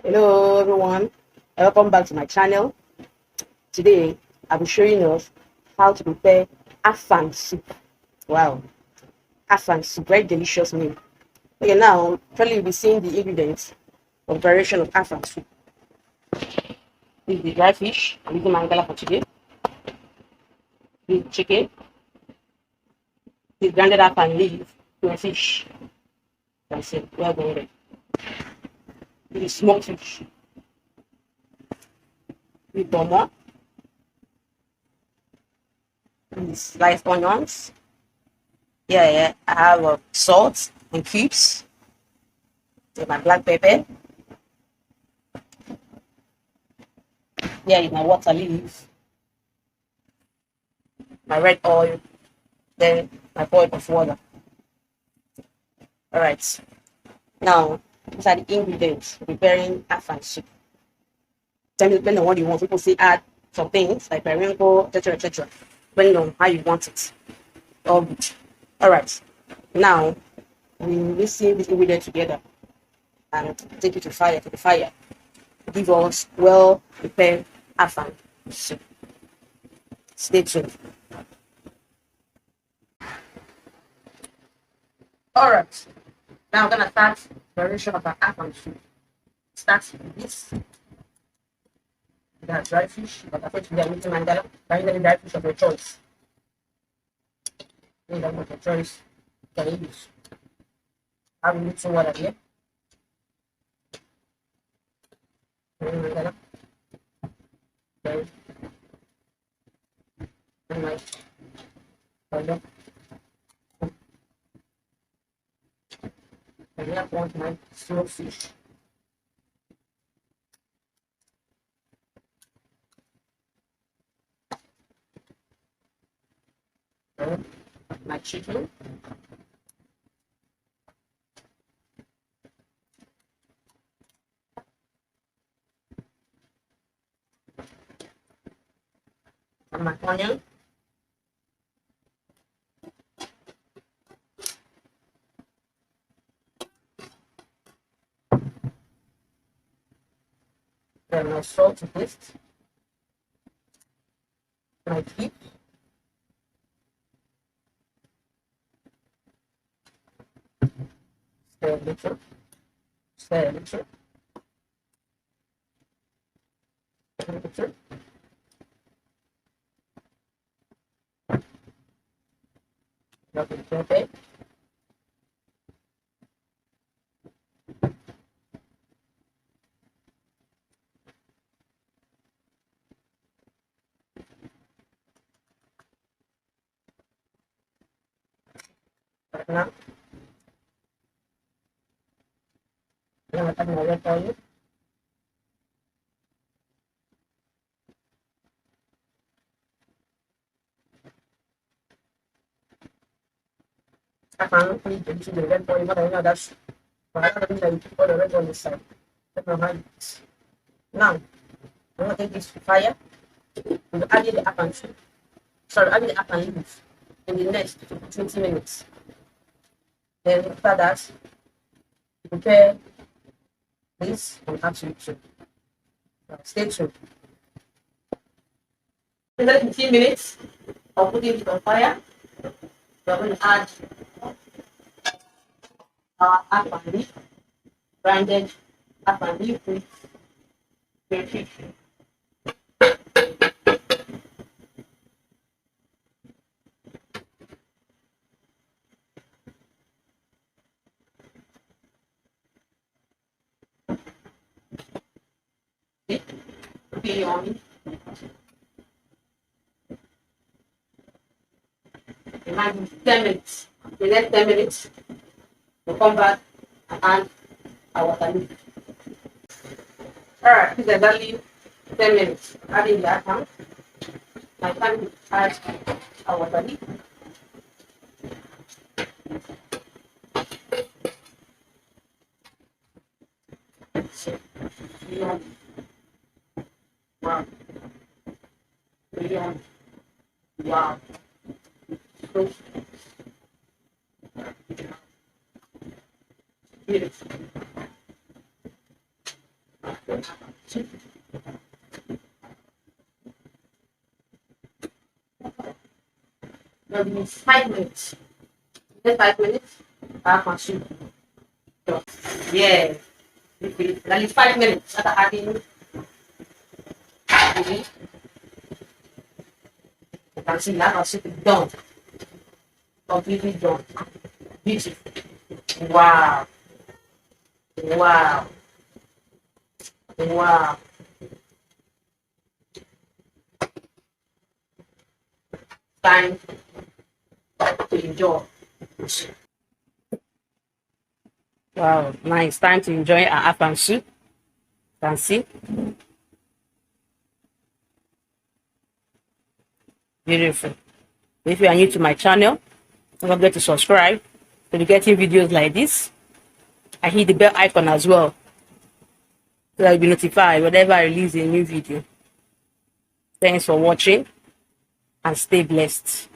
Hello everyone, welcome back to my channel. Today I'll be showing us how to prepare Afang soup. Wow, Afang soup, very delicious meal. Okay, now probably you'll be seeing the ingredients of preparation of Afang soup. This is the dry fish. I'm using mangala for today. This is chicken. This is grounded Afang leaf to a fish. That's it. Well done. This is smoked fish. This is bomo. This is sliced onions. Yeah. I have salt and cubes. With my black pepper. Here is my water leaf, my red oil, then my pot of water. Alright, now these are the ingredients for preparing Afang soup. Depending on what you want, people say add some things like periwinkle, etc. Depending on how you want it. All good. Alright, now we mix these ingredients together and take it to the fire. Give us well prepared Afang soup. Stay tuned. Alright, now I'm gonna start the preparation of our Afang soup. Start with this. You got dry fish, but I'm going to be using mandala. Find any dry fish of your choice. Any of your choice, you can use. I have a little water here. Mandala. Then, and my powder. And then I want my smoked fish. Then my chicken. And my onion. Then my salt to taste. My tea. Stir a little. Stir a little. A little. Drop it pepper. Right now, I'm going to add my red oil. I can't really get the red oil, but I know that's but I don't think that you put all the red oil inside. That's not how it is. Now, I'm going to take this to fire. We'll add in the Afang soup. Sorry, add in the Afang leaf in the next 20 minutes. Then after that, prepare this and add to it. Stay tuned. In 15 minutes, I'll put it on fire. We're going to add our Afang leaf, branded Afang leaf with fish. Be on. Imagine 10 minutes. The next 10 minutes, we'll come back and add our water leaf. Alright, this is exactly 10 minutes. Adding the Afang. My time to add our water leaf. Wow. Wow. So beautiful. Maybe 5 minutes. Then 5 minutes, Afang soup. So, yeah, at least 5 minutes after adding the meat. You can see Afang soup is done, completely done. Beautiful. Wow, wow, wow. Time to enjoy. Wow, nice. Time to enjoy our Afang soup. You can see. Beautiful. If you are new to my channel, don't forget to subscribe to be getting videos like this. I hit the bell icon as well so that you'll be notified whenever I release a new video. Thanks for watching and stay blessed.